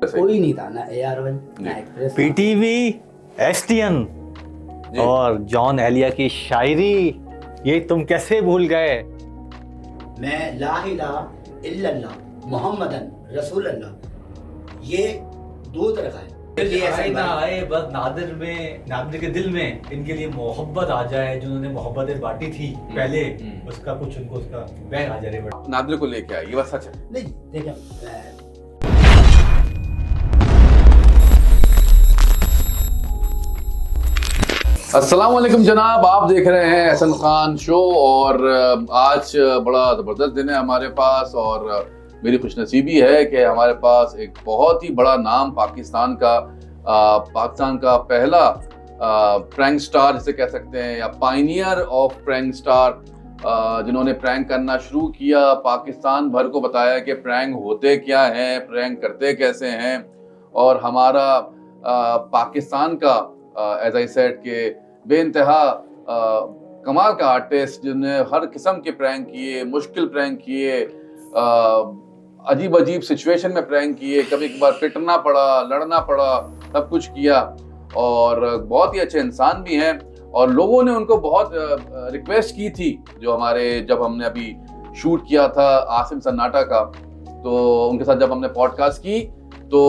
कोई नहीं था, ना AR1 ना एक्सप्रेस। पीटीवी, एसटीएन और जॉन एलिया की शायरी, ये तुम कैसे भूल गए? मैं ला इलाहा इल्लल्लाह मुहम्मदन रसूलुल्लाह, ये दूध रखा है। आए ना आए, बस नादिर के दिल में इनके लिए मोहब्बत आ जाए, जो उन्होंने मोहब्बतें बांटी थी पहले, उसका कुछ उनको उसका बैग आ जाए। नादिर को लेके आए, ये बात सच है। नहीं देखिए, अस्सलाम वालेकुम जनाब, आप देख रहे हैं एहसन खान शो और आज बड़ा ज़बरदस्त दिन है हमारे पास और मेरी खुशनसीबी है कि हमारे पास एक बहुत ही बड़ा नाम पाकिस्तान का पहला प्रैंक स्टार जिसे कह सकते हैं, या पाइनियर ऑफ प्रैंक स्टार, जिन्होंने प्रैंक करना शुरू किया, पाकिस्तान भर को बताया कि प्रैंक होते क्या हैं, प्रैंक करते कैसे हैं। और हमारा पाकिस्तान का एज आई सेड के बेइंतहा कमाल का आर्टिस्ट, जिन्होंने हर किस्म के प्रैंक किए, मुश्किल प्रैंक किए, अजीब अजीब सिचुएशन में प्रैंक किए, कभी कभार पिटना पड़ा, लड़ना पड़ा, सब कुछ किया। और बहुत ही अच्छे इंसान भी हैं और लोगों ने उनको बहुत रिक्वेस्ट की थी, जब हमने अभी शूट किया था आसिम सन्नाटा का, तो उनके साथ जब हमने पॉडकास्ट की तो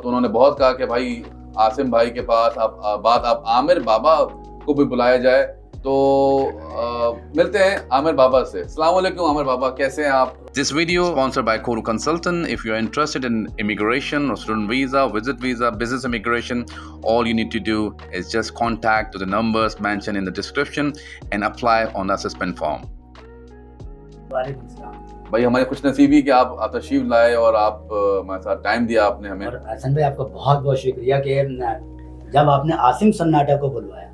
उन्होंने बहुत कहा कि भाई आसिम भाई के पास आप आमिर बाबा को भी बुलाया जाए। तो मिलते हैं आमिर बाबा से। अस्सलाम वालेकुम आमिर बाबा, कैसे हैं आप? This video sponsored by Koru Consultant. If you're interested in immigration or student visa, visit visa, business immigration, all you need to do is just contact to the numbers mentioned in the description and apply on the assessment form. भाई हमारी खुशनसीबी कि आप तशरीफ लाए और आप हमारे साथ टाइम दिया आपने हमें। और हसन भाई आपका बहुत बहुत शुक्रिया कि जब आपने आसिम सन्नाटा को बुलवाया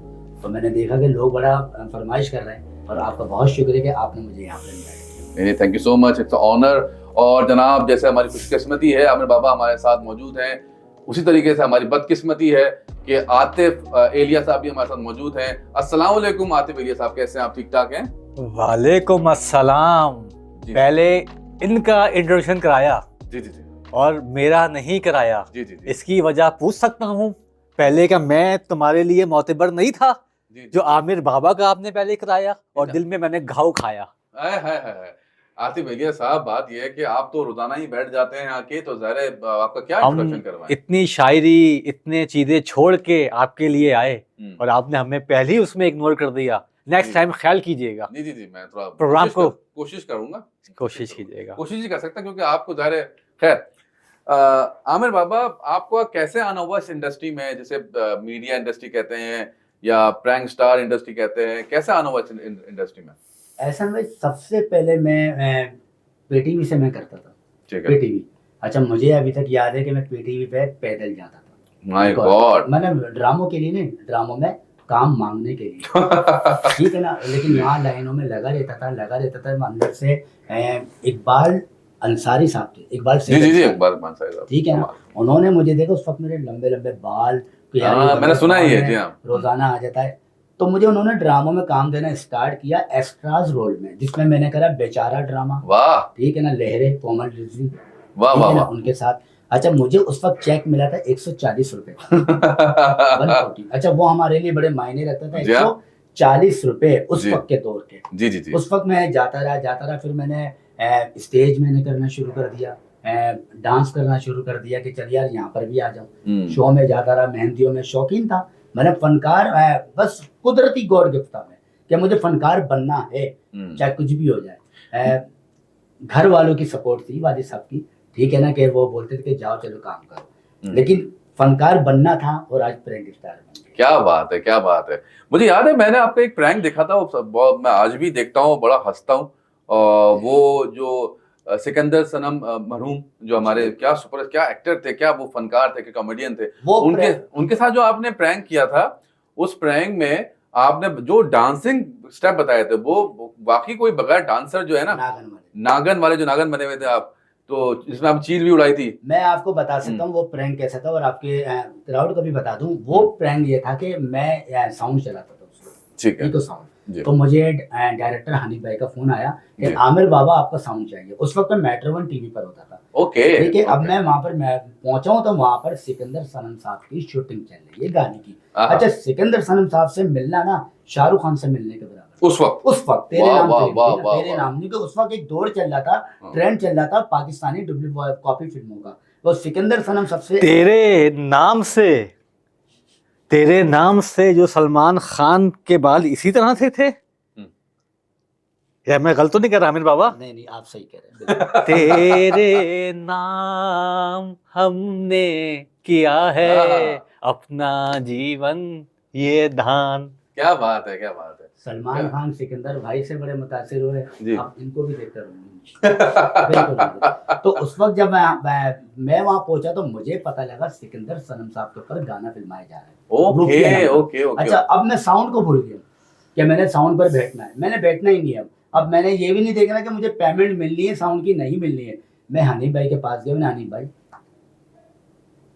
तो मैंने देखा कि लोग बड़ा फरमाइश कर रहे हैं, और आपका बहुत शुक्रिया कि आपने मुझे यहाँ पे बुलाया। नहीं, thank you so much, it's honour. और जनाब, जैसे हमारी खुशकिस्मती है आमिर बाबा हमारे साथ मौजूद हैं, उसी तरीके से हमारी बदकिस्मती है कि आतिफ एलिया साहब भी हमारे साथ मौजूद हैं। अस्सलाम वालेकुम आतिफ एलिया साहब, कैसे हैं आप? ठीक ठाक हैं? वालेकुम अस्सलाम। पहले इनका इंट्रोडक्शन कराया जी जी जी, और मेरा नहीं कराया। जी जी जी, इसकी वजह पूछ सकता हूँ? पहले का मैं तुम्हारे लिए मोतबर नहीं था जी, जो आमिर बाबा का आपने पहले कराया और दिल में मैंने घाव खाया। हाय आतिफ एलिया साहब, बात यह है कि आप तो रोजाना ही बैठ जाते हैं आके, तो ज़ाहिर है आपका क्या इंट्रोडक्शन करवाएं। इतनी शायरी, इतने चीजें छोड़ के आपके लिए आए और आपने हमें पहले ही उसमें इग्नोर कर दिया। नेक्स्ट टाइम ख्याल कीजिएगा। जी जी जी, मैं थोड़ा प्रोग्राम को कोशिश करूंगा, कोशिश कीजिएगा। कोशिश ही कर सकता क्योंकि आपको ज़ाहिर है। खैर आमिर बाबा, आपको कैसे आना हुआ इस इंडस्ट्री में, जैसे मीडिया इंडस्ट्री कहते हैं या प्रैंक स्टार इंडस्ट्री कहते हैं, कैसे आना हुआ इस इंडस्ट्री में? ऐसा भाई, सबसे पहले मैं पीटीवी से मैं करता था। ठीक है। पीटीवी, अच्छा मुझे अभी तक याद है कि मैं पीटीवी पे पैदल जाता था। My God. मैंने ड्रामों के लिए नहीं, ड्रामों में काम मांगने के लिए ठीक है ना, लेकिन यहाँ लाइनों में लगा रहता था। अंदर से इकबाल अंसारी साहब थे, इकबाल जी जी जी, इकबाल अंसारी साहब, ठीक है ना, उन्होंने मुझे देखा, उस वक्त मेरे लंबे लंबे बाल, मैंने सुना ही है जी, हाँ, रोजाना आ जाता है। तो मुझे उन्होंने ड्रामों में काम देना स्टार्ट किया, एक्स्ट्राज रोल में, जिसमें मैंने करा बेचारा ड्रामा, वाह, ठीक है ना, लहरे, कोमल रिजवी, वाह वाह वाह, उनके साथ। अच्छा मुझे उस वक्त चेक मिला था 140 रुपए 140। अच्छा वो हमारे लिए बड़े मायने रखता था, 140 रुपए उस वक्त के दौर के। जी जी जी, उस वक्त मैं जाता रहा। फिर मैंने स्टेज मैंने करना शुरू कर दिया, डांस करना शुरू कर दिया कि चल यार यहाँ पर भी आ जाऊँ। शो में जाता रहा, मेहंदियों में शौकीन था, मैंने फनकार, बस कुदरती गॉड गिफ्ट था मैं कि मुझे फनकार बनना है, चाहे कुछ भी हो जाए। घर वालों की सपोर्ट थी, वालिद साहब की, ठीक है ना, कि वो बोलते थे कि जाओ चलो काम करो, लेकिन फनकार बनना था और आज प्रैंक स्टार बन गया। क्या बात है, क्या बात है। मुझे याद है मैंने आपका एक प्रैंक देखा था, वो मैं आज भी देखता हूँ, बड़ा हंसता हूँ। वो जो सिकंदर सनम मरहूम, जो हमारे क्या एक्टर थे, क्या वो फनकार थे, कॉमेडियन थे, उनके साथ जो आपने प्रैंक किया था, उस प्रैंक में आपने जो डांसिंग स्टेप बताए थे, वो वाकई कोई बगैर डांसर जो है ना, नागन वाले जो नागन बने हुए थे आप, तो जिसमें आप चील भी उड़ाई थी। मैं आपको बता सकता हूँ वो प्रैंक कैसा था, और आपके क्राउड को भी बता दूं, वो प्रैंक ये था कि मैं साउंड चलाता था उसको, ठीक है, तो साउंड जी। तो मुझे डायरेक्टर हनीफ भाई का फोन आया कि जी। आमिर बाबा आपका साउंड चाहिए। उस वक्त मैं मेट्रो वन टीवी पर होता था, ओके ठीक है। अब ओके। मैं वहां पर मैं पहुंचा हूं तो वहां पर सिकंदर सनम साहब की शूटिंग चल रही है गाने की। आहा। अच्छा, सिकंदर सनम साहब से मिलना ना शाहरुख खान से मिलने के बराबर। उस वक्त उस वक्त तेरे वाह, नाम वाह, फिल्म वाह, थी ना, वाह, तेरे वाह। नाम नहीं, कि उस वक्त एक दौर चल रहा था, हाँ। ट्रेंड चल रहा था पाकिस्तानी डुप्लीकेट कॉपी फिल्मों का। वो सिकंदर सनम सबसे तेरे नाम से जो सलमान खान के बाल इसी तरह से थे, या मैं गलत तो नहीं कर रहा आमिर बाबा? नहीं नहीं, आप सही कह रहे हैं। तेरे नाम हमने किया है अपना जीवन ये दान। क्या बात है, क्या बात है। सलमान खान सिकंदर भाई से बड़े मुतासिर हुए, जी। अब इनको भी देखकर बिल्कुल बिल्कुल। तो उस वक्त जब मैं वहां पहुंचा तो मुझे पता लगा सिकंदर सनम साहब के ऊपर गाना फिल्माया जा रहा है। रूफिया ओके नाम का। Okay okay. अच्छा, अब मैं साउंड को भूल गया कि मैंने साउंड पर बैठना है, मैंने बैठना ही नहीं है। अब मैंने ये भी नहीं देखना कि मुझे पेमेंट मिलनी है साउंड की, नहीं मिलनी है। मैं हनीफ भाई के पास गया, मैंने हनीफ भाई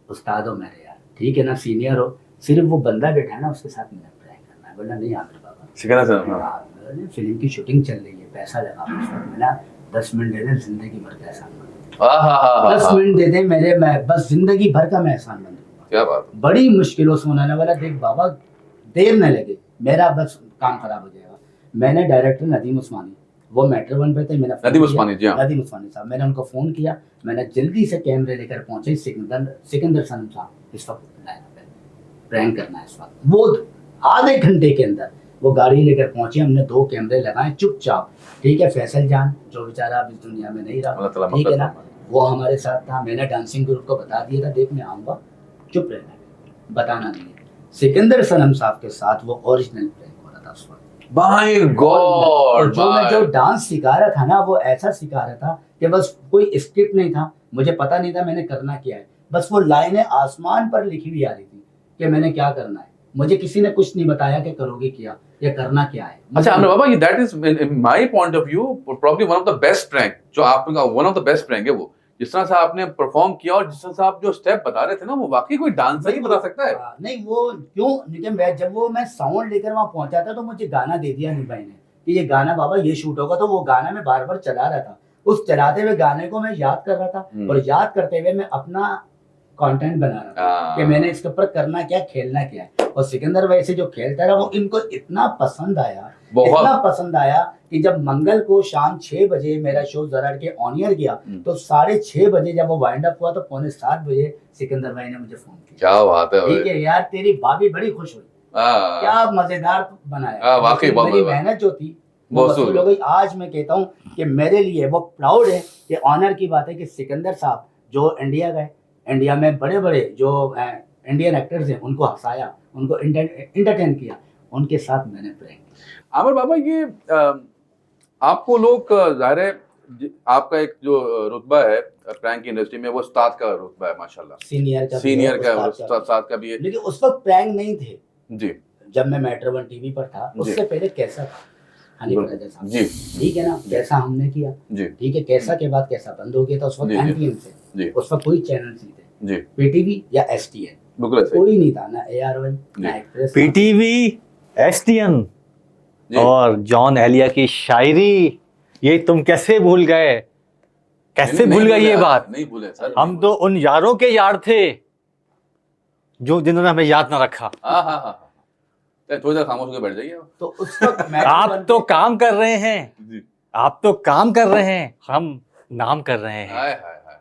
उस्ताद हो मेरे यार, ठीक है ना, सीनियर हो, सिर्फ वो बंदा बैठा है ना उसके साथ मैंने प्रैंक करना है। बोला नहीं आमिर बाबा, सिकंदर सनम, हाँ। फिल्म की शूटिंग चल रही है, पैसा लगा उस वक्त। मैंने 10 मिनट दे दे, जिंदगी भर का एहसान बंद। आहा, 10 मिनट दे दे मेरे, मैं बस जिंदगी भर का मैं एहसान बंद दूंगा। क्या बात है। बड़ी मुश्किलों से मनाने वाला, देख बाबा देर न लगे, मेरा बस काम खराब हो जाएगा। मैंने डायरेक्टर नदीम उस्मानी, वो मेट्रो वन पे थे, मैंने नदीम उस्मानी जी, हाँ। नदीम उस्मानी साहब, मैंने उनको फोन किया, मैंने जल्दी से कैमरे लेकर पहुंचे सिकंदर सनम साहब इस वक्त लाइन पे प्रैंक करना है इस वक्त। वो आधे घंटे के अंदर वो गाड़ी लेकर पहुंचे, हमने 2 कैमरे लगाए चुपचाप, ठीक है। फैसल जान जो बेचारा अब इस दुनिया में नहीं रहा, ठीक है ना, वो हमारे साथ था। मैंने डांसिंग ग्रुप को बता दिया था, देख मैं आऊंगा, चुप रहना, बताना नहीं है। सिकंदर सनम साहब के साथ वो ओरिजिनल प्रैंक हो रहा था उस वक्त। My God. जो मैं जो डांस सिखा रहा था ना, वो ऐसा सिखा रहा था कि बस कोई स्क्रिप्ट नहीं था, मुझे पता नहीं था मैंने करना क्या है, बस वो लाइनें आसमान पर लिखी हुई आ रही थी कि मैंने क्या करना है। मुझे किसी ने कुछ नहीं बताया कि करोगे क्या या करना क्या है। अच्छा आमिर बाबा, ये that is in my point of view probably one of the best prank जो आपका, one of the best prank है वो, जिस तरह से आपने परफॉर्म किया और जिस तरह से आप जो स्टेप बता रहे थे ना, वो वाकई कोई डांसर ही बता सकता है। नहीं वो क्यों, लेकिन जब मैं साउंड लेकर वहां पहुंचा था तो मुझे गाना दे दिया हनीफ भाई ने कि ये गाना बाबा ये शूट होगा। तो वो गाना मैं बार बार चला रहा था, उस चलाते हुए गाने को मैं याद कर रहा था, और याद करते हुए मैं अपना कंटेंट बना रहा था कि मैंने इसके ऊपर करना क्या, खेलना क्या है। और सिकंदर भाई से जो खेलता रहा वो इनको इतना पसंद आया, इतना पसंद आया कि जब मंगल को शाम 6 बजे मेरा शो जरा के ऑन एयर गया, तो 6:30 बजे जब वो वाइंड अप हुआ तो 6:45 बजे सिकंदर भाई ने मुझे फोन किया। क्या बात है, ठीक है यार, तेरी भाभी बड़ी खुश हुई, क्या मजेदार बनाया। वाकई मेरी मेहनत जो थी वो वसूल हो गई। आज मैं कहता हूँ कि मेरे लिए वो प्राउड है, कि ऑनर की बात है कि सिकंदर साहब जो इंडिया गए, इंडिया में बड़े बड़े जो इंडियन एक्टर्स हैं उनको हंसाया, उनको एंटरटेन किया, उनके साथ मैंने प्रैंक किया। आमिर बाबा, ये आपको लोग जाहिर है आपका एक जो रुतबा है प्रैंक की इंडस्ट्री में, वो उस्ताद का रुतबा है माशाल्लाह, सीनियर का उस्ताद का भी है। लेकिन उस वक्त प्रैंक नहीं थे जी, जब मैं मेट्रो वन टीवी पर था, उससे पहले कैसा था हनीफ राजा साहब जी, ठीक है ना, कैसा हमने किया जी, ठीक है, कैसा के बाद कैसा बंद हो गया था उस वक्त एमपीएम से, उस वक्त कोई चैनल नहीं थे जी, पीटीवी या एसटीएन, कोई नहीं था, ना एआरवाई ना एक्सप्रेस। पीटीवी, एसटीएन और जॉन एलिया की शायरी, ये तुम कैसे भूल गए, कैसे भूल गए ये बात? नहीं भूले सर, हम तो उन यारों के यार थे जो जिन्होंने हमें याद ना रखा। हाँ, थोड़ी देर खामोश होकर बैठ जाइए। तो उस वक्त आप तो काम कर रहे हैं, आप तो काम कर रहे हैं, हम नाम कर रहे हैं। हाय हाय हाय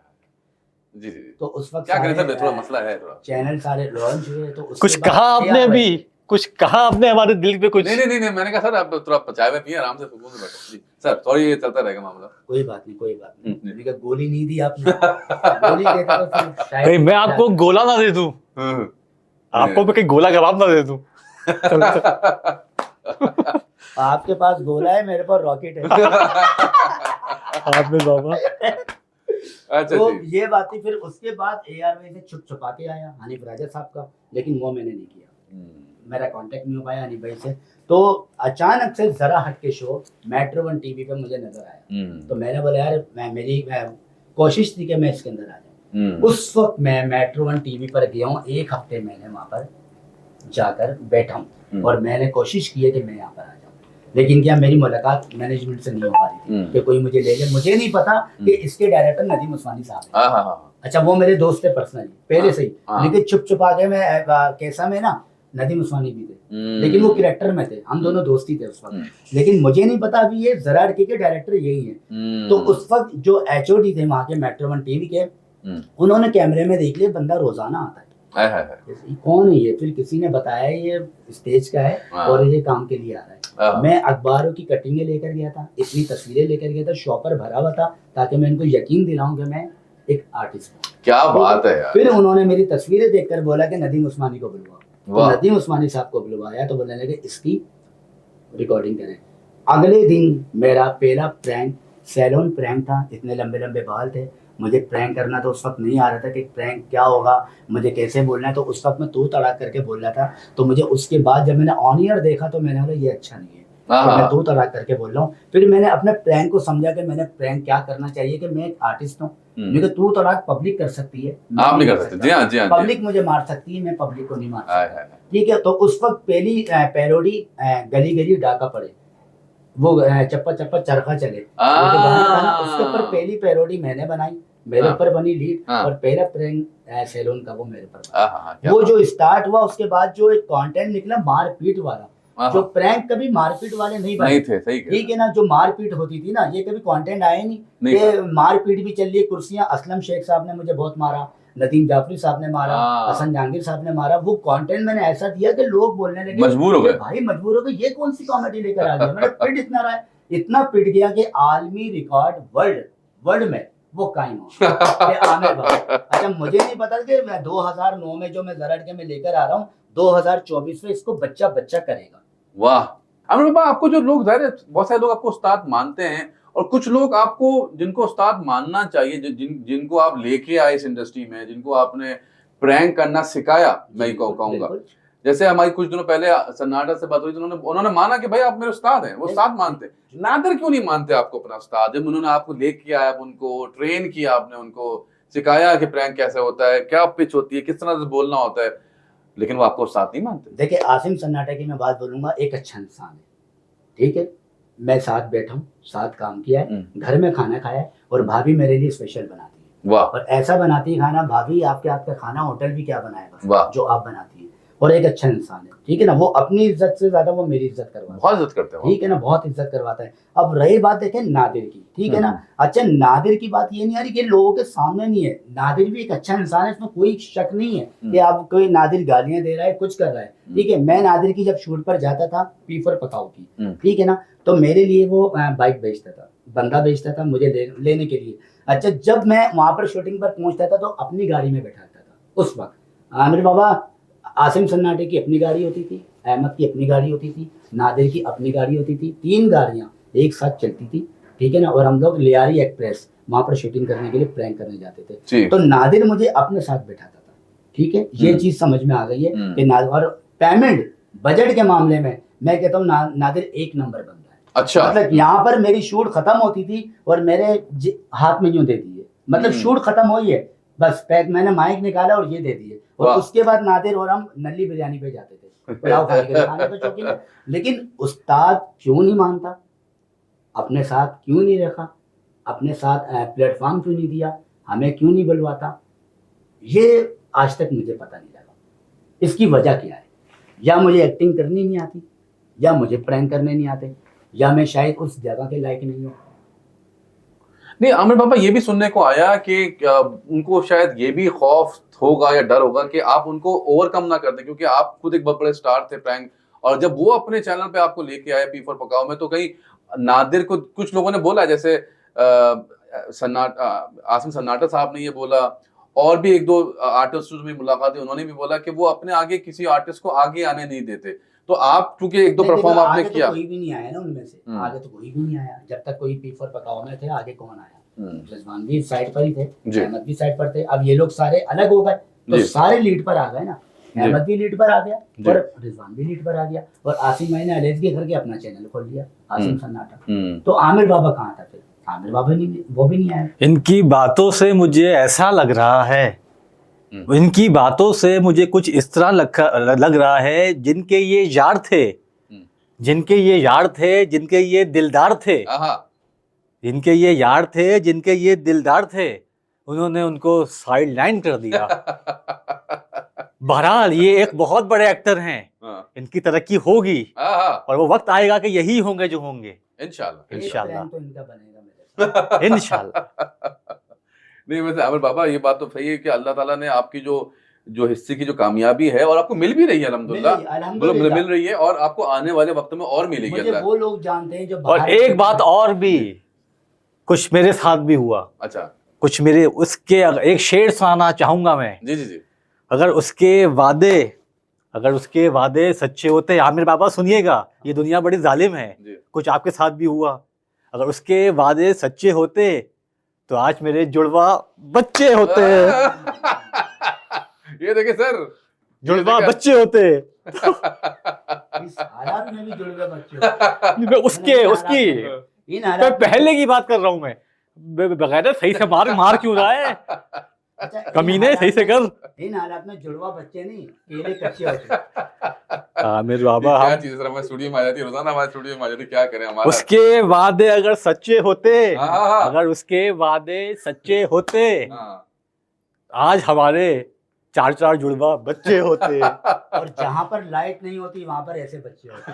जी जी। तो उस वक्त क्या करें सर, थोड़ा मसला है, थोड़ा चैनल सारे लॉन्च हुए, तो कुछ कहा आपने अभी, कुछ कहा आपने हमारे दिल पे कुछ? नहीं, मैंने कहा सर आप थोड़ा चाय में पिए, आराम से सुकून से बैठो जी सर, सॉरी ये चलता रहेगा मामला। कोई बात नहीं मैंने कहा गोली नहीं दी आपने, गोली देता तो फिर शायद मैं आपको गोला ना दे दूं, आपको मैं कहीं गोला कबाब ना दे दूं। आपके पास गोला है, मेरे पास रॉकेट है। आपने बाबा अच्छा तो जी। ये बात थी। फिर उसके बाद एआरवाई से छुप छुपा के आया हनीफ राजा साहब का, लेकिन वो मैंने नहीं किया, मेरा कांटेक्ट नहीं हो पाया हनीफ भाई से। तो अचानक से जरा हट के शो मेट्रो वन टीवी पे मुझे नजर आया, तो मैंने बोला यार मेरी कोशिश थी कि मैं इसके अंदर आ जाऊँ। उस वक्त मैं मेट्रो वन टीवी पर गया हूँ, 1 हफ्ते मैंने वहां पर जाकर बैठा हूँ और मैंने कोशिश की है कि मैं यहाँ पर आ जाऊँ। लेकिन क्या मेरी मुलाकात मैनेजमेंट से नहीं हो पा रही थी कि कोई मुझे ले ले। मुझे नहीं पता कि इसके डायरेक्टर नदीम उस्मानी साहब हैं। हाँ हाँ हाँ अच्छा, वो मेरे दोस्त थे पर्सनली पहले से ही, हाँ। लेकिन छुप छुपा के मैं कैसा में ना नदीम उस्मानी भी थे, लेकिन वो कैरेक्टर में थे, हम दोनों दोस्ती थे उस वक्त। लेकिन मुझे नहीं पता अभी ये जरा अड़की के डायरेक्टर यही है। तो उस वक्त जो HOD थे वहाँ के मेट्रो 1 TV के, उन्होंने कैमरे में देख लिया बंदा रोजाना आता है, कौन है ये? फिर किसी ने बताया ये स्टेज का है और ये काम के लिए आ रहा है। मैं अखबारों की कटिंगें लेकर गया था, इतनी तस्वीरें लेकर गया था, शॉपर भरा हुआ था ताकि मैं इनको यकीन दिलाऊं कि मैं एक आर्टिस्ट हूँ। क्या बात है यार। फिर उन्होंने मेरी तस्वीरें देखकर बोला कि नदीम उस्मानी को बुलवाओ। तो नदीम उस्मानी साहब को बुलवाया तो बोलने लगे इसकी रिकॉर्डिंग करें। अगले दिन मेरा पहला प्रैंक सैलून प्रैंक था, इतने लंबे लंबे बाल थे, मुझे प्रैंक करना तो उस वक्त नहीं आ रहा था कि प्रैंक क्या होगा, मुझे कैसे बोलना है। तो उस वक्त मैं तू तड़ाक करके बोल रहा था। तो मुझे उसके बाद जब मैंने ऑन ईयर देखा तो मैंने बोला ये अच्छा नहीं है, तो मैं तू तड़ाक करके बोल रहा हूँ। फिर मैंने अपने प्रैंक को समझा कि मैंने प्रैंक क्या करना चाहिए, कि मैं एक आर्टिस्ट हूँ, क्योंकि तू तड़ाक पब्लिक कर सकती है, आप नहीं कर सकते। जी हाँ जी हाँ। पब्लिक मुझे मार सकती है, मैं पब्लिक को नहीं मार सकता। ठीक है, तो उस वक्त पहली पैरोडी गली गली डाका पड़े, वो चप्पा चप्पा चरखा चले, उसके ऊपर पहली पैरोडी मैंने बनाई, मेरे ऊपर बनी लीड, और पहला प्रैंक सैलून का वो मेरे ऊपर। वो जो स्टार्ट हुआ उसके बाद जो एक कंटेंट निकला मारपीट वाला, जो प्रैंक कभी मारपीट वाले नहीं बने थे, सही ठीक है ना। जो मारपीट होती थी ना, ये कभी कंटेंट आया नहीं कि मारपीट भी चल रही है। कुर्सियां असलम शेख साहब ने मुझे बहुत मारा, नदीम जाफरी साहब ने मारा, हसन जहांगीर साहब ने मारा। वो कंटेंट मैंने ऐसा दिया कि लोग बोलने लगे, मजबूर हो गए भाई मजबूर हो गए, ये कौन सी कॉमेडी लेकर आ गया। मैंने पिट इतना रहा है, इतना पिट गया कि आलमी रिकॉर्ड वर्ल्ड में वो कायम हो। अच्छा, मुझे नहीं पता कि 2009 में जो मैं जरा के में लेकर आ रहा हूँ, 2024 में इसको बच्चा करेगा। वाह अमर बाबा, आपको जो लोग बहुत सारे लोग आपको उस्ताद मानते हैं, और कुछ लोग आपको जिनको उस्ताद मानना चाहिए, जिनको आप लेके आए इस इंडस्ट्री में, जिनको आपने प्रैंक करना सिखाया, मैं कहूंगा। जैसे हमारी कुछ दिनों पहले सन्नाटा से बात हुई तो उन्होंने माना कि भाई आप मेरे उस्ताद हैं, वो उस्ताद मानते। नादिर क्यों नहीं मानते आपको अपना उस्ताद? जब उन्होंने आपको लेके आया, उनको ट्रेन किया, आपने उनको सिखाया कि प्रैंक कैसे होता है, क्या पिच होती है, किस तरह से बोलना होता है, लेकिन वो आपको उस्ताद नहीं मानते। देखिए, आसिम सन्नाटा की मैं बात बोलूंगा, एक अच्छा इंसान है, ठीक है, मैं साथ बैठा हूँ, साथ काम किया है, घर में खाना खाया है, और भाभी मेरे लिए स्पेशल बनाती है। वाह। और ऐसा बनाती है खाना, भाभी आपके हाथ का खाना होटल भी क्या बनाएगा, वाह, जो आप बनाती है। और एक अच्छा इंसान है, ठीक है ना, वो अपनी इज्जत से ज्यादा वो मेरी इज्जत करवाता है, बहुत इज्जत करते हैं, ठीक है ना, बहुत इज्जत करवाता है। अब रही बात देखें नादिर की, ठीक है ना। अच्छा, नादिर की बात ये नहीं आ रही कि लोगों के सामने नहीं है, नादिर भी एक अच्छा इंसान है, इसमें कोई शक नहीं है कि आप कोई नादिर गालियां दे रहा है, कुछ कर रहा है, ठीक है। मैं नादिर की जब शूट पर जाता था पीफर पकाओ की, ठीक है ना, तो मेरे लिए वो बाइक बेचता था, बंदा बेचता था मुझे लेने के लिए। अच्छा, जब मैं वहां पर शूटिंग पर पहुंचता था तो अपनी गाड़ी में बैठाता था। उस वक्त आमिर बाबा, आसिम सन्नाटे की अपनी गाड़ी होती थी, अहमद की अपनी गाड़ी होती थी, नादिर की अपनी गाड़ी होती थी, 3 गाड़ियां एक साथ चलती थी, ठीक है ना। और हम लोग लियारी एक्सप्रेस वहां पर शूटिंग करने के लिए प्रैंक करने जाते थे, तो नादिर मुझे अपने साथ बैठाता था, ठीक है। ये चीज समझ में आ गई है कि नादिर, और पेमेंट बजट के मामले में मैं कहता हूँ नादिर एक नंबर बंदा है। अच्छा, मतलब यहाँ पर मेरी शूट खत्म होती थी और मेरे हाथ में यूं दे दिए, मतलब शूट खत्म हुई है, बस पैक मैंने माइक निकाला और ये दे दिए, और उसके बाद नादिर और हम नल्ली बिरयानी पे जाते थे, पुलाव खाने पे शौकीन है। लेकिन उस्ताद क्यों नहीं मानता, अपने साथ क्यों नहीं रखा, अपने साथ प्लेटफॉर्म क्यों नहीं दिया, हमें क्यों नहीं बुलवाता, ये आज तक मुझे पता नहीं लगा। इसकी वजह क्या है? या मुझे एक्टिंग करनी नहीं आती, या मुझे प्रैंक करने नहीं आते, या मैं शायद उस जगह के लायक नहीं हूँ। नहीं आमिर बाबा, ये भी सुनने को आया कि उनको शायद ये भी खौफ होगा या डर होगा कि आप उनको ओवरकम ना करते, क्योंकि आप खुद एक बहुत बड़े स्टार थे प्रैंक, और जब वो अपने चैनल पे आपको लेके आए पी फॉर पकाओ में, तो कहीं नादिर को कुछ लोगों ने बोला, जैसे आसिम सन्नाटा साहब ने ये बोला, और भी 1-2 आर्टिस्ट में मुलाकात हुई, उन्होंने भी बोला कि वो अपने आगे किसी आर्टिस्ट को आगे आने नहीं देते। तो आप चूंकि 1-2 परफॉर्म आपने किया, तो कोई भी नहीं आया ना उनमें से, आगे तो कोई भी नहीं आया, जब तक कोई पी फॉर पकाओ में थे, आगे कौन आया? रिजवान भी साइड पर ही थे, अहमद भी साइड पर थे। अब ये लोग सारे अलग हो गए, तो सारे लीड पर आ गए ना, अहमद भी लीड पर आ गया और रिजवान भी लीड पर आ गया, और आसिम भाई ने अलग करके अपना चैनल खोल लिया, आसिम सन्नाटा। तो आमिर बाबा कहाँ था फिर? आमिर बाबा नहीं, वो भी नहीं आया। इनकी बातों से मुझे ऐसा लग रहा है, इनकी बातों से मुझे कुछ इस तरह लग रहा है, जिनके ये यार थे जिनके ये यार थे, जिनके ये दिलदार थे, जिनके ये यार थे, जिनके ये दिलदार थे, उन्होंने उनको साइड लाइन कर दिया। बहरहाल ये एक बहुत बड़े एक्टर हैं, इनकी तरक्की होगी और वो वक्त आएगा कि यही होंगे जो होंगे, इंशाल्लाह। इंशाल्लाह तो इनका बनेगा मेरे इंशाल्लाह। नहीं वैसे आमिर बाबा ये बात तो सही है कि अल्लाह ताला ने आपकी जो हिस्से की जो कामयाबी है और आपको मिल भी रही है अल्हम्दुलिल्लाह, मिल रही है और आपको आने वाले वक्त में और मिलेगी। मुझे वो लोग जानते हैं जो और एक बात और भी, कुछ मेरे साथ भी हुआ। अच्छा, कुछ मेरे उसके एक शेर सुनाना चाहूंगा मैं। जी जी जी। अगर उसके वादे सच्चे होते, आमिर बाबा सुनिएगा, ये दुनिया बड़ी जालिम है, कुछ आपके साथ भी हुआ। अगर उसके वादे सच्चे होते तो आज मेरे जुड़वा बच्चे होते। ये देखिए सर, जुड़वा बच्चे होते। इस हालात में भी जुड़वे बच्चे उसकी इन हालात पहले की बात कर रहा हूं मैं, बगैर सही से मार क्यों रहा है? अच्छा, कमीने सही से कर। इन हालात में जुड़वा बच्चे नहीं, केले कच्चे होते। आमिर बाबा क्या चीज़ सर, हमारे स्टूडियो में आ जाती है रोजाना, हमारे स्टूडियो में आ जाती है, क्या करें हमारा। उसके वादे अगर सच्चे होते, हाँ। अगर उसके वादे सच्चे होते, हाँ। आज हमारे 4 जुड़वा बच्चे होते। और जहां पर लाइट नहीं होती वहां पर ऐसे बच्चे होते।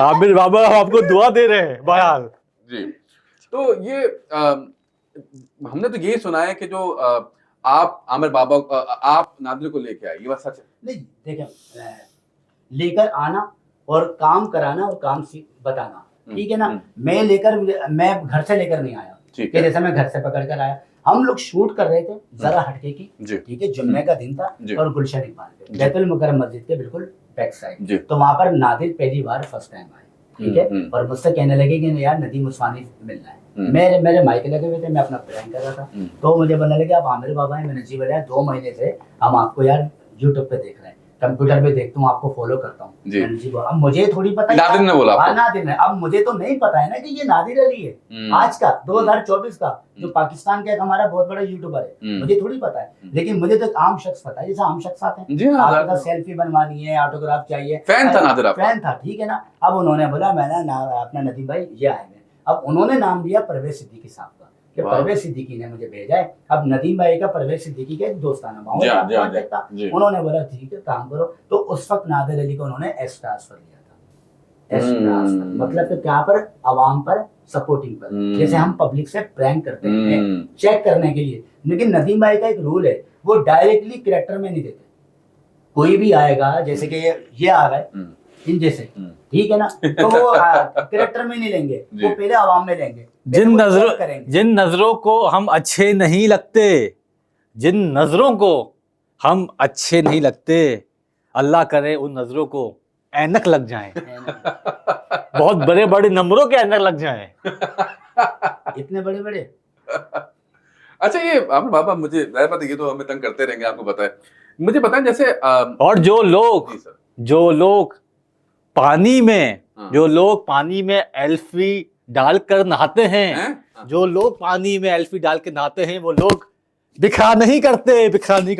आमिर बाबा हम आपको दुआ दे रहे हैं। बहरहाल जी, तो ये हमने तो यही सुना है कि जो आप आमिर बाबा आप नादिर को लेके आए, ये बात सच है? नहीं देखिए, लेकर आना और काम कराना और काम बताना, ठीक है ना। मैं घर से लेकर नहीं आया कि जैसे मैं घर से पकड़ कर आया। हम लोग शूट कर रहे थे जरा हटके की, ठीक है, जुम्मे का दिन था और गुलशन इकबाल पे बैतुल मुकर्रम मस्जिद के बिल्कुल बैक साइड। तो वहां पर नादिर पहली बार फर्स्ट टाइम आए, ठीक है, और मुझसे कहने लगे कि यार नदीम उस्मानी मिलना है। मेरे माइक लगे हुए थे, मैं अपना प्रैंक कर रहा था, तो मुझे बोलने लगे आप आमिर बाबा हैं। मैंने जी बोला 2 महीने से हम आपको यार यूट्यूब पे देख रहे हैं, कंप्यूटर पे देखता हूँ, आपको फॉलो करता हूँ। जी अब मुझे थोड़ी पता है, नादिर ने बोला आपको? नादिर ने। अब मुझे तो नहीं पता है ना कि ये नादिर अली है आज का 2024 का, जो पाकिस्तान का एक हमारा बहुत बड़ा यूट्यूबर है। मुझे थोड़ी पता है, लेकिन मुझे तो एक आम शख्स पता है, जैसे आम शख्स आते हैं, आपका सेल्फी बनवानी है, ऑटोग्राफ चाहिए, फैन था नादिर, फैन था, ठीक है ना। अब उन्होंने बोला मैंने अपना नदीम भाई ये आए हैं। अब उन्होंने नाम दिया परवेज सिद्दीकी साहब का, कि परवेज सिद्दीकी ने मुझे भेजा है। अब नदीम भाई का परवेज सिद्दीकी का एक दोस्ताना माहौल था। उन्होंने बोला ठीक है काम करो। तो उस वक्त नादिर अली को उन्होंने एस ट्रांसफर लिया था। एस ट्रांसफर मतलब कि क्या पर, अवाम पर, सपोर्टिंग पर, जैसे हम पब्लिक से प्रैंक करते हैं चेक करने के लिए। लेकिन नदीम भाई का एक रूल है, वो डायरेक्टली कैरेक्टर में नहीं देते। कोई भी आएगा, जैसे कि ये आ गए इन जैसे, ठीक है ना, तो वो कैरेक्टर में नहीं लेंगे, वो पहले आवाम में लेंगे। जिन नजरों को हम अच्छे नहीं लगते, जिन नजरों को हम अच्छे नहीं लगते, अल्लाह करे उन नजरों को ऐनक लग जाए, बहुत बड़े बड़े नंबरों के ऐनक लग जाए। इतने बड़े बड़े। अच्छा ये आमिर बाबा, मुझे पता, ये तो हमें तंग करते रहेंगे, आपको पता है। मुझे पता है जैसे और जो लोग पानी में एल्फी डालकर नहाते हैं, जो लोग पानी में एल्फी डाल के नहाते हैं, वो लोग बिखरा नहीं करते, टूटा नहीं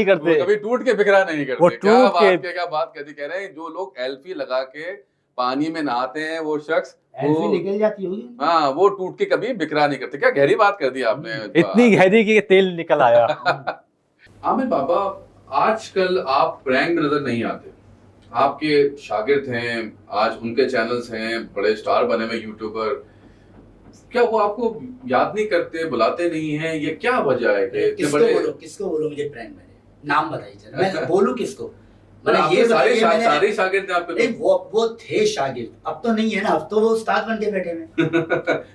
करते, कभी टूट के बिखरा नहीं करते। वो क्या बात कह रहे हैं। जो लोग एल्फी लगा के पानी में नहाते हैं, वो शख्स एल्फी निकल जाती होगी। हाँ, वो टूट के कभी बिखरा नहीं करते। क्या गहरी बात कर दी आपने, इतनी गहरी कि तेल निकल आया। आमिर बाबा, आजकल आप प्रैंक में नजर नहीं आते। आपके शागिर्द हैं, आज उनके चैनल्स हैं, बड़े स्टार बने हुए यूट्यूबर, क्या वो आपको याद नहीं करते, बुलाते नहीं हैं? ये क्या वजह है कि किसको बोलो मुझे प्रैंक में नाम बताइए, मैं बोलूं किसको? मतलब ये सारे शागिर्द आपके? वो थे शागिर्द, अब तो नहीं है ना, अब तो वो उस्ताद बन के बैठे हैं।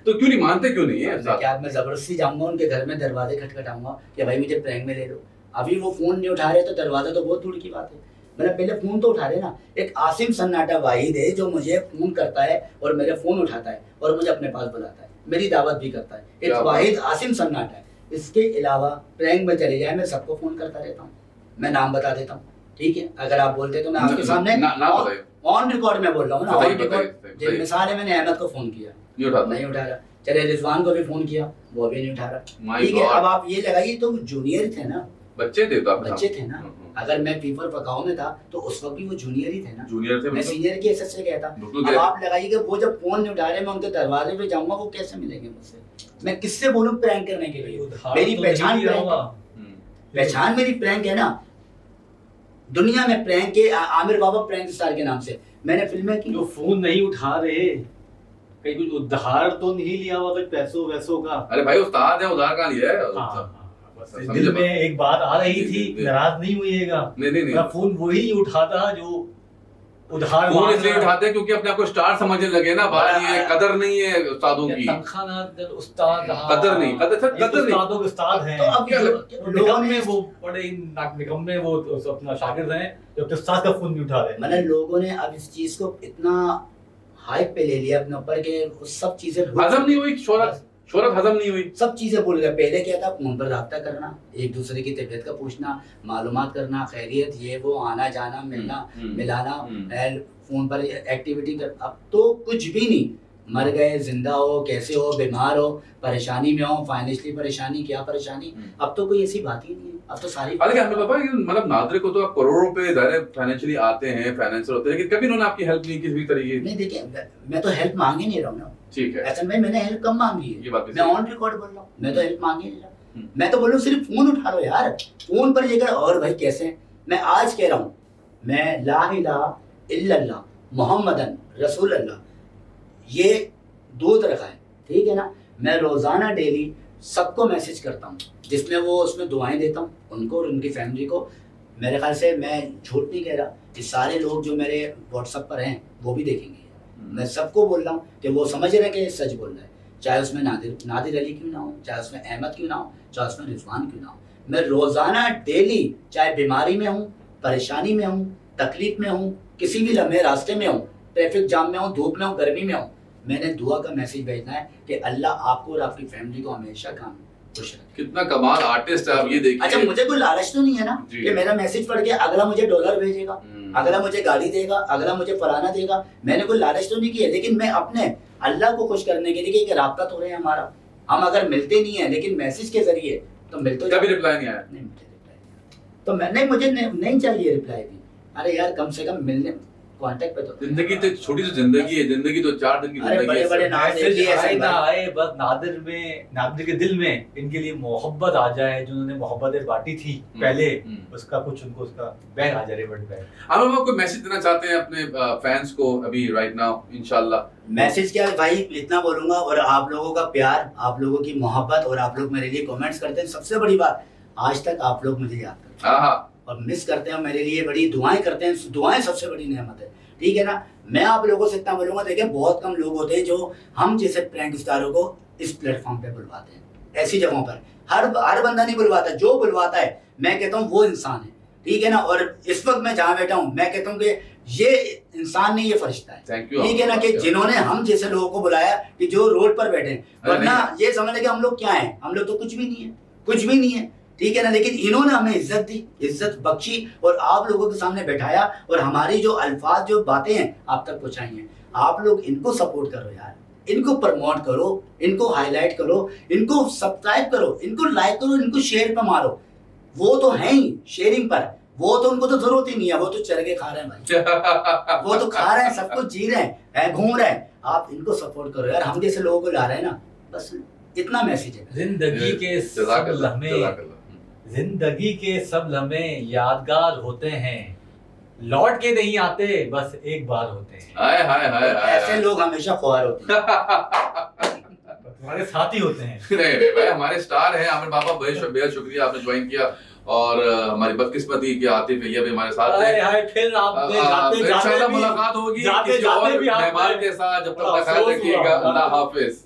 तो क्यों नहीं मानते, क्यों नहीं है? क्या मैं जबरदस्ती जाऊंगा उनके घर में, दरवाजे खटखटाऊंगा कि भाई मुझे प्रैंक में ले लो? अभी वो फोन नहीं उठा रहे तो दरवाजा तो बहुत दूर की बात है। मतलब पहले फोन तो उठा रहे ना। एक आसिम सन्नाटा वाहिद है जो मुझे फोन करता है और मेरे फोन उठाता है और मुझे अपने पास बुलाता है, मेरी दावत भी करता है। एक वाहिद आसिम सन्नाटा है। इसके अलावा प्रैंक में चले जाए, मैं सबको फोन करता रहता हूँ, मैं नाम बता देता हूँ, ठीक है। अगर आप बोलते तो मैं आपके सामने ऑन रिकॉर्ड में बोल रहा हूँ ना, ऑन रिकॉर्ड। मिसाल है, मैंने अहमद को फोन किया, नहीं उठा रहा। चले रिजवान को भी फोन किया, वो भी नहीं उठा रहा, ठीक है। अब आप ये लगाइए, तो जूनियर थे ना, बच्चे थे ना, अगर मैं फीफर पकाओ में था तो उस वक्त भी वो जूनियर ही थे ना, जूनियर थे मैं बिल्कुल। सीनियर की हैसियत से कहता। बिल्कुल अब गए। आप लगाइए कि वो जब फोन नहीं उठा रहे, मैं उनके दरवाजे पे जाऊंगा, वो कैसे मिलेंगे मुझसे? मैं किससे बोलूं प्रैंक करने के लिए? मेरी पहचान prank है। पहचान मेरी प्रैंक है ना। दुनिया में प्रैंक है, आमिर बाबा प्रैंक स्टार के नाम से मैंने फिल्में की। जो फोन नहीं उठा रहे, कहीं कुछ उधार तो नहीं लिया हुआ कुछ पैसों वैसों का? अरे भाई उस्ताद है, उधार कहाँ लिया है? बस समझे दिल बात। में एक बात आ रही जी, थी, जी, जी। नाराज नहीं हुइएगा। नहीं नहीं मेरा नहीं, फोन वही उठाता जो उधार फोन मांग इसलिए रहा है। उठाते हैं क्योंकि अपने आप को स्टार समझने लगे ना। बात ये है, कदर नहीं है उस्तादों की। तनख्वाह ना दे, उस्ताद कदर नहीं, कदर सर, ये कदर नहीं। उस्तादों के उस्ताद हैं। तो अब क्या लोगों ने निकम्मे वो बड़े निकम्मे वो अपना शागिर्द हैं जो अपने उस्ताद का फोन नहीं उठा रहे। मैंने लोगों ने अब इस चीज को इतना हाइप पे ले लिया अपने ऊपर कि वो सब चीजें हजम नहीं हुई, शोहरत हजम नहीं हुई। सब चीजें भूल गए। पहले क्या था, फोन पर रब्ता करना, एक दूसरे की तबीयत का पूछना, मालूमात करना, खैरियत, ये वो, आना जाना, मिलना मिलाना, फोन पर एक्टिविटी कर। अब तो कुछ भी नहीं, मर गए, जिंदा हो, कैसे हो, बीमार हो, परेशानी में हो, फाइनेंशियली परेशानी, क्या परेशानी, अब तो कोई ऐसी बात ही नहीं है। अब तो सारी हालांकि हमें पापा मतलब नादरे को तो आप करोड़ों रुपए ज़ाहिर फाइनेंशियली आते हैं, फाइनेंसर होते हैं, लेकिन कभी उन्होंने आपकी हेल्प नहीं किसी भी तरीके की। नहीं। देखिए, मैं तो हेल्प मांग ही नहीं रहा हूँ ना। ठीक है, ऐसा में मैंने हेल्प कम मांगी ये है, बात भी मैं सही है। ऑन रिकॉर्ड बोल रहा हूँ, मैं तो हेल्प मांग ही नहीं रहा। मैं तो बोल रहा हूँ सिर्फ फोन उठा लो यार, फोन पर लेकर। और भाई कैसे, मैं आज कह रहा हूँ, मैं ला इलाहा इल्लल्लाह मुहम्मदन रसूलुल्लाह ये दूध रखा है, ठीक है ना। मैं रोजाना डेली सबको मैसेज करता हूँ, जिसमें वो उसमें दुआएं देता हूँ उनको और उनकी फैमिली को। मेरे ख्याल से मैं झूठ नहीं कह रहा, ये सारे लोग जो मेरे व्हाट्सएप पर हैं वो भी देखेंगे। मैं सबको बोल रहा हूँ कि वो समझ रहे हैं कि ये सच बोल रहा है, चाहे उसमें नादिर अली क्यों ना हो, चाहे उसमें अहमद क्यों ना हो, चाहे उसमें रिजवान क्यों ना हो। मैं रोजाना डेली, चाहे बीमारी में हूँ, परेशानी में हूँ, तकलीफ में हूँ, किसी भी लम्हे रास्ते में हूँ, ट्रैफिक जाम में हूँ, धूप में हूँ, गर्मी में हूँ, मैंने दुआ का मैसेज भेजना है कि अल्लाह आपको और आपकी फैमिली को हमेशा काम खुश रखे। कितना कमाल आर्टिस्ट है आप, ये देखिए। अच्छा, मुझे कोई लालच तो नहीं है ना जी। कि मेरा मैसेज पढ़ के अगला मुझे डॉलर भेजेगा, अगला मुझे गाड़ी देगा, अगला मुझे फलाना देगा। मैंने कोई लालच तो नहीं किया, लेकिन मैं अपने अल्लाह को खुश करने के लिए, कि राब्ता तो रहे हमारा, हम अगर मिलते नहीं है लेकिन मैसेज के जरिए तो मिलते। कभी रिप्लाई नहीं आया? नहीं, मुझे रिप्लाई नहीं आया। तो मैं नहीं, मुझे नहीं चाहिए रिप्लाई भी। अरे यार, कम से कम मिलने कांटेक्ट पे तो। जिंदगी तो छोटी सी जिंदगी है, जिंदगी तो 4 दिन की अरे जिंदगी है। बड़े नाम मैसेज देखिए ऐसे आए ना भाई। आए, बस नादिर के दिल में इनके लिए मोहब्बत आ जाए, जो उन्होंने मोहब्बतें बांटी थी पहले, उसका कुछ उनको उसका बैग आ जाए, रिबन बैग। आप कोई मैसेज देना चाहते हैं अपने फैंस को अभी राइट नाउ? इंशाल्लाह मैसेज क्या है भाई, इतना बोलूंगा। और आप लोगों का प्यार, आप लोगों की मोहब्बत, और आप लोग मेरे लिए कमेंट्स करते हैं। सबसे बड़ी बात, आज तक आप लोग मुझे याद करते हैं हाँ और मिस करते हैं, मेरे लिए बड़ी दुआएं करते हैं। दुआएं सबसे बड़ी नेमत है, ठीक है ना। मैं आप लोगों से इतना बोलूंगा, देखिए बहुत कम लोग होते हैं जो हम जैसे प्रैंक स्टारों को इस प्लेटफॉर्म पे बुलवाते हैं। ऐसी जगहों पर हर बंदा नहीं बुलवाता, जो बुलवाता है मैं कहता हूँ वो इंसान है, ठीक है ना। और इस वक्त मैं जहाँ बैठा हूँ, मैं कहता हूँ कि ये इंसान नहीं, ये फरिश्ता है, थैंक यू। ठीक है ना, कि जिन्होंने हम जैसे लोगों को बुलाया, कि जो रोड पर बैठे हैं। अरे वरना ये समझ लें कि हम लोग क्या हैं, हम लोग तो कुछ भी नहीं है, कुछ भी नहीं है, ठीक है ना। लेकिन इन्होंने हमें इज्जत दी, इज्जत बख्शी, और आप लोगों के सामने बैठाया, और हमारी जो अल्फाज, जो बातें हैं आप तक पहुंचाई हैं। आप लोग इनको सपोर्ट करो यार, इनको प्रमोट करो, इनको हाईलाइट करो, इनको सब्सक्राइब करो, इनको लाइक करो, इनको शेयर पे मारो। वो तो हैं ही शेयरिंग पर, वो तो उनको तो जरूरत ही नहीं है, वो तो चरगे खा रहे हैं भाई, वो तो खा रहे हैं, सब कुछ जी रहे हैं, घूम रहे हैं। आप इनको सपोर्ट करो यार, हम जैसे लोगों को ला रहे हैं ना, बस इतना मैसेज है। जिंदगी के सब लम्हे, जिंदगी के सब लम्हे यादगार होते हैं, लौट के नहीं आते, बस एक बार होते हैं। हाय हाय हाय हाय। ऐसे लोग हमेशा ख्वार होते हैं। तुम्हारे साथी होते हैं। नहीं भाई, हमारे स्टार हैं आमिर बाबा, बेहद शुक्रिया आपने ज्वाइन किया। और हमारी बदकिस्मती कि आतिफ भैया भी हमारे साथ थे। हाय फिर आपने जाते इंशाल्लाह जाते भी मुलाकात होगी जाते किसी जाते और भी आप मेहमान के साथ। जब तक बड़ा ख्याल अफसोस रखिएगा, हुआ। अल्लाह हाफिज।